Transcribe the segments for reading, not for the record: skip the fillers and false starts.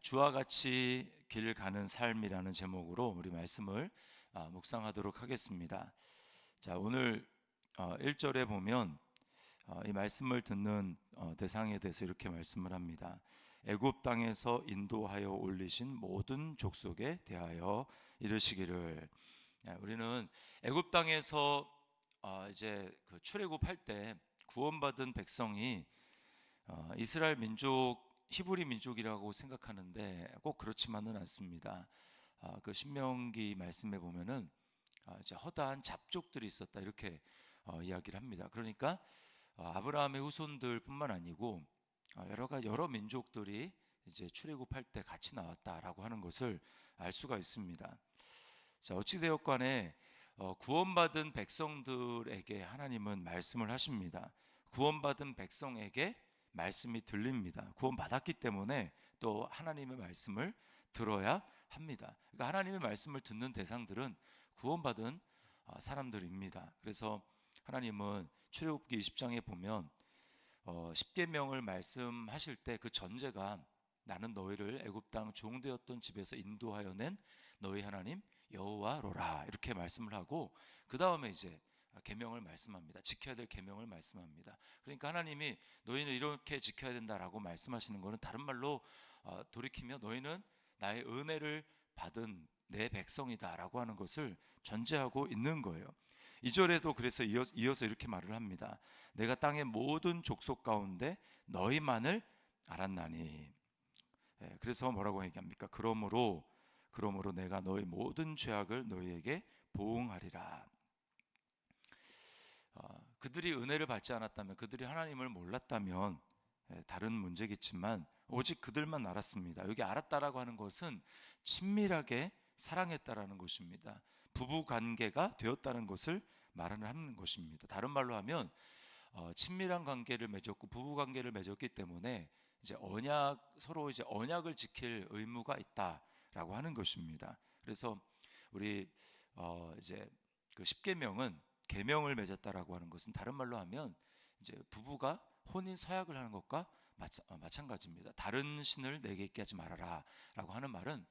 주와 같이 길 가는 삶이라는 제목으로 우리 말씀을 묵상하도록 하겠습니다. 자, 오늘 1절에 보면 이 말씀을 듣는 대상에 대해서 이렇게 말씀을 합니다. 애굽 땅에서 인도하여 올리신 모든 족속에 대하여 이르시기를. 우리는 애굽 땅에서 이제 그 출애굽할 때 구원받은 백성이 이스라엘 민족, 히브리 민족이라고 생각하는데 꼭 그렇지만은 않습니다. 그 신명기 말씀에 보면은 이제 허다한 잡족들이 있었다 이렇게 이야기를 합니다. 그러니까 아브라함의 후손들뿐만 아니고 여러 민족들이 이제 출애굽할 때 같이 나왔다라고 하는 것을 알 수가 있습니다. 자, 어찌되었간에 구원받은 백성들에게 하나님은 말씀을 하십니다. 구원받은 백성에게 말씀이 들립니다. 구원받았기 때문에 또 하나님의 말씀을 들어야 합니다. 그러니까 하나님의 말씀을 듣는 대상들은 구원받은 사람들입니다. 그래서 하나님은 출애굽기 20장에 보면 십계명을 말씀하실 때 그 전제가 나는 너희를 애굽 땅 종되었던 집에서 인도하여 낸 너희 하나님 여호와로라 이렇게 말씀을 하고 그 다음에 이제 계명을 말씀합니다. 지켜야 될 계명을 말씀합니다. 그러니까 하나님이 너희는 이렇게 지켜야 된다라고 말씀하시는 것은 다른 말로 돌이키며 너희는 나의 은혜를 받은 내 백성이다라고 하는 것을 전제하고 있는 거예요. 2절에도 그래서 이어서 이렇게 말을 합니다. 내가 땅의 모든 족속 가운데 너희만을 알았나니. 그래서 뭐라고 얘기합니까? 그러므로 내가 너희 모든 죄악을 너희에게 보응하리라. 그들이 은혜를 받지 않았다면, 그들이 하나님을 몰랐다면 다른 문제겠지만 오직 그들만 알았습니다. 여기 알았다라고 하는 것은 친밀하게 사랑했다라는 것입니다. 부부 관계가 되었다는 것을 말하는 것입니다. 다른 말로 하면 친밀한 관계를 맺었고 부부 관계를 맺었기 때문에 이제 서로 이제 언약을 지킬 의무가 있다라고 하는 것입니다. 그래서 우리 이제 그 십계명은 계명을 맺었다라고 하는 것은 다른 말로 하면 이제 부부가 혼인 서약을 하는 것과 마찬가지입니다. 다른 신을 내게 있게 하지 말아라라고 하는 말은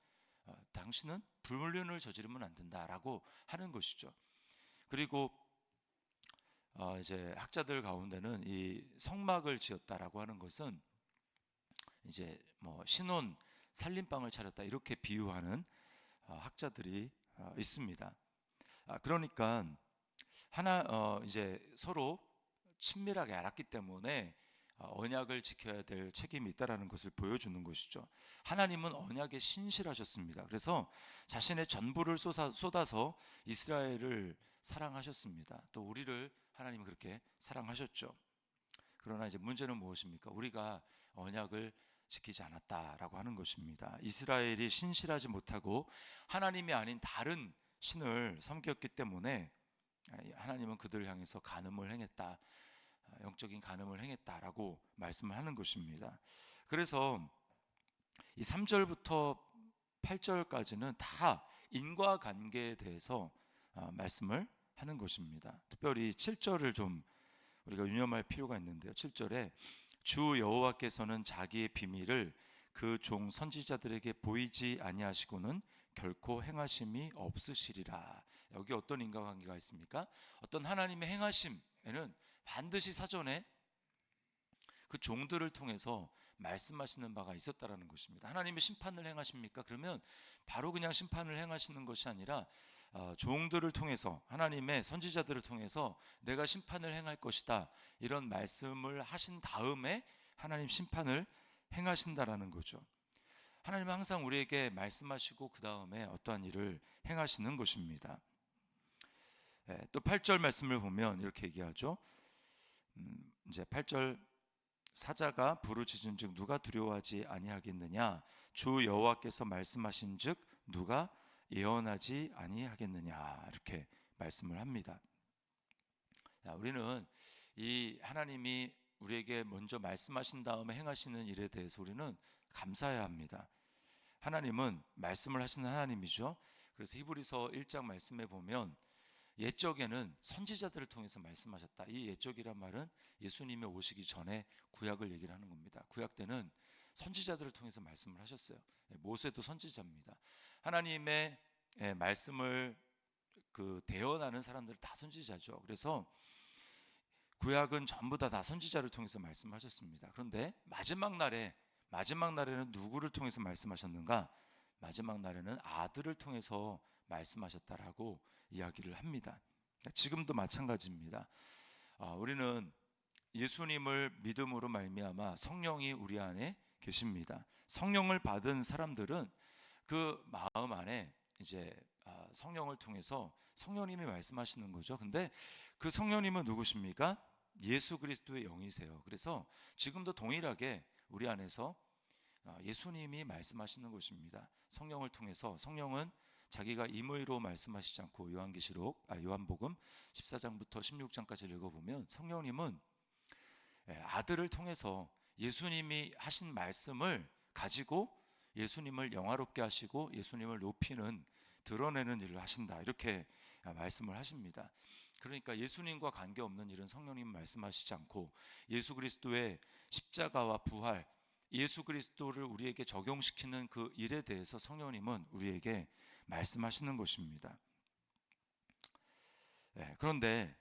당신은 불륜을 저지르면 안 된다라고 하는 것이죠. 그리고 이제 학자들 가운데는 이 성막을 지었다라고 하는 것은 이제 뭐 신혼 살림방을 차렸다 이렇게 비유하는 학자들이 있습니다. 그러니까 이제 서로 친밀하게 알았기 때문에 언약을 지켜야 될 책임이 있다라는 것을 보여주는 것이죠. 하나님은 언약에 신실하셨습니다. 그래서 자신의 전부를 쏟아서 이스라엘을 사랑하셨습니다. 또 우리를 하나님은 그렇게 사랑하셨죠. 그러나 이제 문제는 무엇입니까? 우리가 언약을 지키지 않았다라고 하는 것입니다. 이스라엘이 신실하지 못하고 하나님이 아닌 다른 신을 섬겼기 때문에 하나님은 그들을 향해서 간음을 행했다, 영적인 간음을 행했다라고 말씀을 하는 것입니다. 그래서 이 3절부터 8절까지는 다 인과관계에 대해서 말씀을 하는 것입니다. 특별히 7절을 좀 우리가 유념할 필요가 있는데요. 7절에 주 여호와께서는 자기의 비밀을 그 종 선지자들에게 보이지 아니하시고는 결코 행하심이 없으시리라. 여기 어떤 인과관계가 있습니까? 어떤 하나님의 행하심에는 반드시 사전에 그 종들을 통해서 말씀하시는 바가 있었다라는 것입니다. 하나님의 심판을 행하십니까? 그러면 바로 그냥 심판을 행하시는 것이 아니라 종들을 통해서, 하나님의 선지자들을 통해서 내가 심판을 행할 것이다 이런 말씀을 하신 다음에 하나님 심판을 행하신다라는 거죠. 하나님은 항상 우리에게 말씀하시고 그 다음에 어떠한 일을 행하시는 것입니다. 또 8절 말씀을 보면 이렇게 얘기하죠. 이제 8절 사자가 부르짖은즉 누가 두려워하지 아니하겠느냐? 주 여호와께서 말씀하신즉 누가 예언하지 아니하겠느냐? 이렇게 말씀을 합니다. 우리는 이 하나님이 우리에게 먼저 말씀하신 다음에 행하시는 일에 대해서 우리는 감사해야 합니다. 하나님은 말씀을 하시는 하나님이죠. 그래서 히브리서 1장 말씀에 보면 옛적에는 선지자들을 통해서 말씀하셨다. 이 옛적이란 말은 예수님의 오시기 전에 구약을 얘기를 하는 겁니다. 구약 때는 선지자들을 통해서 말씀을 하셨어요. 모세도 선지자입니다. 하나님의 말씀을 대언하는 사람들 다 선지자죠. 그래서 구약은 전부 다 선지자를 통해서 말씀하셨습니다. 그런데 마지막 날에는 누구를 통해서 말씀하셨는가? 마지막 날에는 아들을 통해서 말씀하셨다라고 이야기를 합니다. 지금도 마찬가지입니다. 우리는 예수님을 믿음으로 말미암아 성령이 우리 안에 계십니다. 성령을 받은 사람들은 그 마음 안에 이제 성령을 통해서 성령님이 말씀하시는 거죠. 근데 그 성령님은 누구십니까? 예수 그리스도의 영이세요. 그래서 지금도 동일하게 우리 안에서 예수님이 말씀하시는 것입니다. 성령을 통해서. 성령은 자기가 임의로 말씀하시지 않고 요한복음 14장부터 16장까지 읽어보면 성령님은 아들을 통해서 예수님이 하신 말씀을 가지고 예수님을 영화롭게 하시고 예수님을 높이는, 드러내는 일을 하신다, 이렇게 말씀을 하십니다. 그러니까 예수님과 관계없는 일은 성령님 말씀하시지 않고 예수 그리스도의 십자가와 부활, 예수 그리스도를 우리에게 적용시키는 그 일에 대해서 성령님은 우리에게 말씀하시는 것입니다. 그런데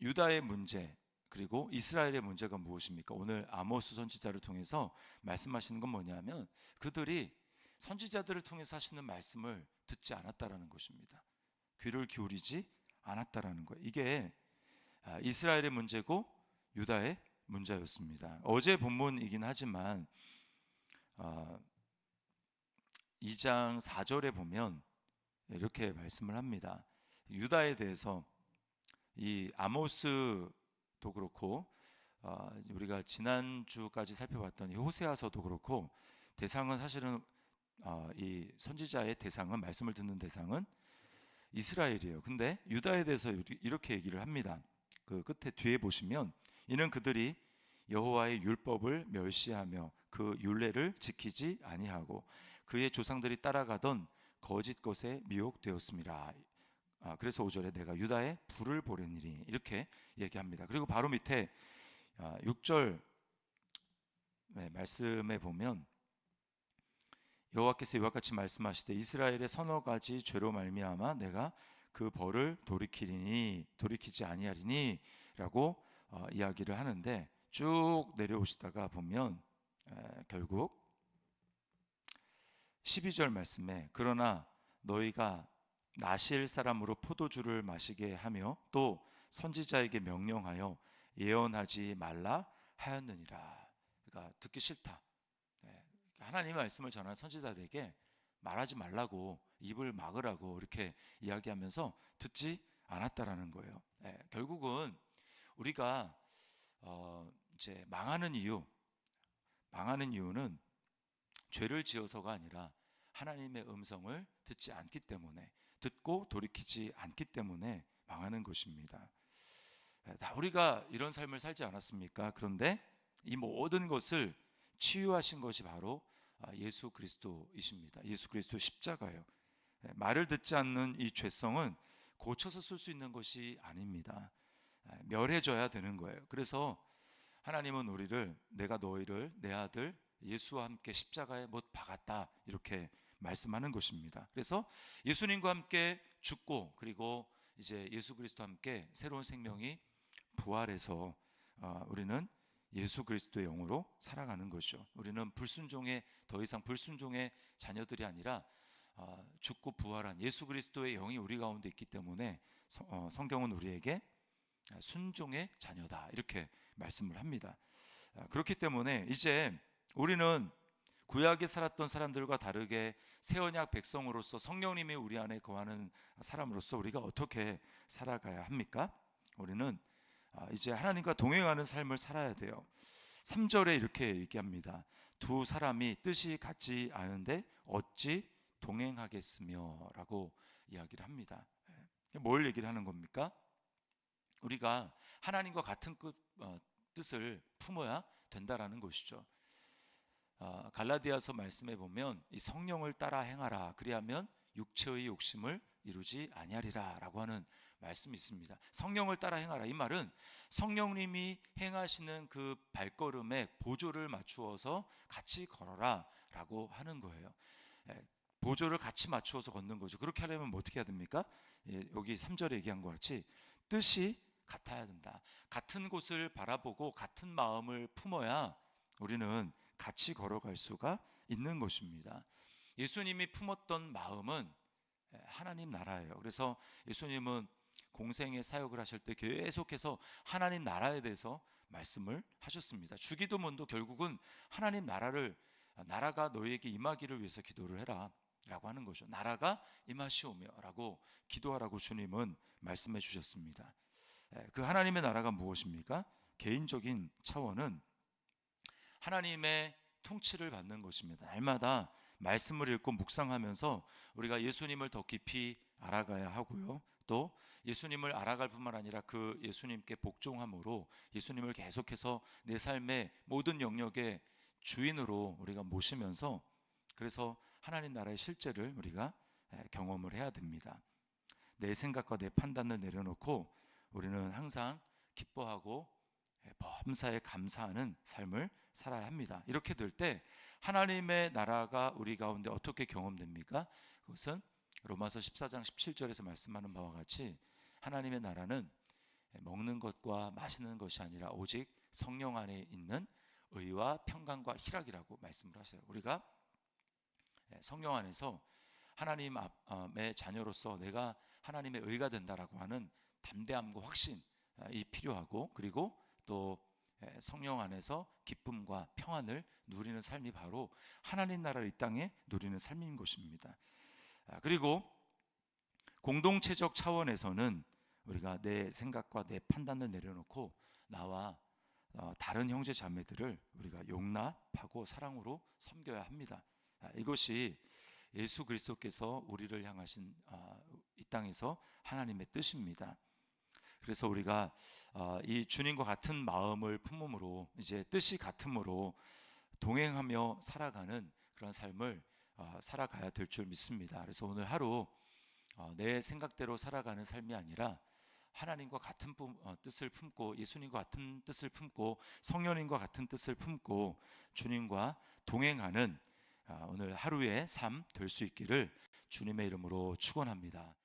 유다의 문제 그리고 이스라엘의 문제가 무엇입니까? 오늘 아모스 선지자를 통해서 말씀하시는 건 뭐냐면 그들이 선지자들을 통해서 하시는 말씀을 듣지 않았다라는 것입니다. 귀를 기울이지 않았다라는 거예요. 이게 이스라엘의 문제고 유다의 문제였습니다. 어제 본문이긴 하지만 2장 4절에 보면 이렇게 말씀을 합니다. 유다에 대해서 이 아모스도 그렇고 우리가 지난주까지 살펴봤던 이 호세아서도 그렇고 대상은 사실은 이 선지자의 대상은, 말씀을 듣는 대상은 이스라엘이에요. 근데 유다에 대해서 이렇게 얘기를 합니다. 그 끝에 뒤에 보시면 이는 그들이 여호와의 율법을 멸시하며 그 율례를 지키지 아니하고 그의 조상들이 따라가던 거짓 것에 미혹되었습니다. 그래서 5절에 내가 유다에 불을 보내니리, 이렇게 얘기합니다. 그리고 바로 밑에 6절 말씀에 보면 여호와께서 이와 같이 말씀하시되 이스라엘의 서너 가지 죄로 말미암아 내가 그 벌을 돌이키지 아니하리니 라고 이야기를 하는데, 쭉 내려오시다가 보면 결국 12절 말씀에 그러나 너희가 나실 사람으로 포도주를 마시게 하며 또 선지자에게 명령하여 예언하지 말라 하였느니라. 그러니까 듣기 싫다. 하나님의 말씀을 전하는 선지자들에게 말하지 말라고, 입을 막으라고 이렇게 이야기하면서 듣지 않았다라는 거예요. 결국은 우리가 이제 망하는 이유는 죄를 지어서가 아니라 하나님의 음성을 듣지 않기 때문에, 듣고 돌이키지 않기 때문에 망하는 것입니다. 다 우리가 이런 삶을 살지 않았습니까? 그런데 이 모든 것을 치유하신 것이 바로 예수 그리스도이십니다. 예수 그리스도 십자가예요. 말을 듣지 않는 이 죄성은 고쳐서 쓸 수 있는 것이 아닙니다. 멸해져야 되는 거예요. 그래서 하나님은 우리를, 내가 너희를 내 아들 예수와 함께 십자가에 못 박았다, 이렇게 말씀하는 것입니다. 그래서 예수님과 함께 죽고 그리고 이제 예수 그리스도와 함께 새로운 생명이 부활해서 우리는 예수 그리스도의 영으로 살아가는 것이죠. 우리는 더 이상 불순종의 자녀들이 아니라 죽고 부활한 예수 그리스도의 영이 우리 가운데 있기 때문에 성경은 우리에게 순종의 자녀다, 이렇게 말씀을 합니다. 그렇기 때문에 이제 우리는 구약에 살았던 사람들과 다르게 새 언약 백성으로서 성령님이 우리 안에 거하는 사람으로서 우리가 어떻게 살아가야 합니까? 우리는 이제 하나님과 동행하는 삶을 살아야 돼요. 3절에 이렇게 얘기합니다. 두 사람이 뜻이 같지 않은데 어찌 동행하겠으며 라고 이야기를 합니다. 뭘 얘기를 하는 겁니까? 우리가 하나님과 같은 뜻을 품어야 된다라는 것이죠. 갈라디아서 말씀에 보면 이 성령을 따라 행하라, 그리하면 육체의 욕심을 이루지 아니하리라라고 하는 말씀이 있습니다. 성령을 따라 행하라. 이 말은 성령님이 행하시는 그 발걸음에 보조를 맞추어서 같이 걸어라라고 하는 거예요. 보조를 같이 맞추어서 걷는 거죠. 그렇게 하려면 뭐 어떻게 해야 됩니까? 여기 3절에 얘기한 것 같이 뜻이 같아야 된다. 같은 곳을 바라보고 같은 마음을 품어야 우리는 같이 걸어갈 수가 있는 것입니다. 예수님이 품었던 마음은 하나님 나라예요. 그래서 예수님은 공생의 사역을 하실 때 계속해서 하나님 나라에 대해서 말씀을 하셨습니다. 주기도문도 결국은 하나님 나라가 너희에게 임하기를 위해서 기도를 해라 라고 하는 거죠. 나라가 임하시오며 라고 기도하라고 주님은 말씀해 주셨습니다. 그 하나님의 나라가 무엇입니까? 개인적인 차원은 하나님의 통치를 받는 것입니다. 날마다 말씀을 읽고 묵상하면서 우리가 예수님을 더 깊이 알아가야 하고요. 또 예수님을 알아갈 뿐만 아니라 그 예수님께 복종함으로 예수님을 계속해서 내 삶의 모든 영역의 주인으로 우리가 모시면서 그래서 하나님 나라의 실제를 우리가 경험을 해야 됩니다. 내 생각과 내 판단을 내려놓고 우리는 항상 기뻐하고 범사에 감사하는 삶을 살아야 합니다. 이렇게 될 때 하나님의 나라가 우리 가운데 어떻게 경험됩니까? 그것은 로마서 14장 17절에서 말씀하는 바와 같이 하나님의 나라는 먹는 것과 마시는 것이 아니라 오직 성령 안에 있는 의와 평강과 희락이라고 말씀을 하세요. 우리가 성령 안에서 하나님의 자녀로서 내가 하나님의 의가 된다라고 하는 담대함과 확신이 필요하고 그리고 또 성령 안에서 기쁨과 평안을 누리는 삶이 바로 하나님 나라를 이 땅에 누리는 삶인 것입니다. 그리고 공동체적 차원에서는 우리가 내 생각과 내 판단을 내려놓고 나와 다른 형제 자매들을 우리가 용납하고 사랑으로 섬겨야 합니다. 이것이 예수 그리스도께서 우리를 향하신 이 땅에서 하나님의 뜻입니다. 그래서 우리가 이 주님과 같은 마음을 품음으로 이제 뜻이 같음으로 동행하며 살아가는 그런 삶을 살아가야 될 줄 믿습니다. 그래서 오늘 하루 내 생각대로 살아가는 삶이 아니라 하나님과 같은 뜻을 품고 예수님과 같은 뜻을 품고 성령님과 같은 뜻을 품고 주님과 동행하는 오늘 하루의 삶 될 수 있기를 주님의 이름으로 축원합니다.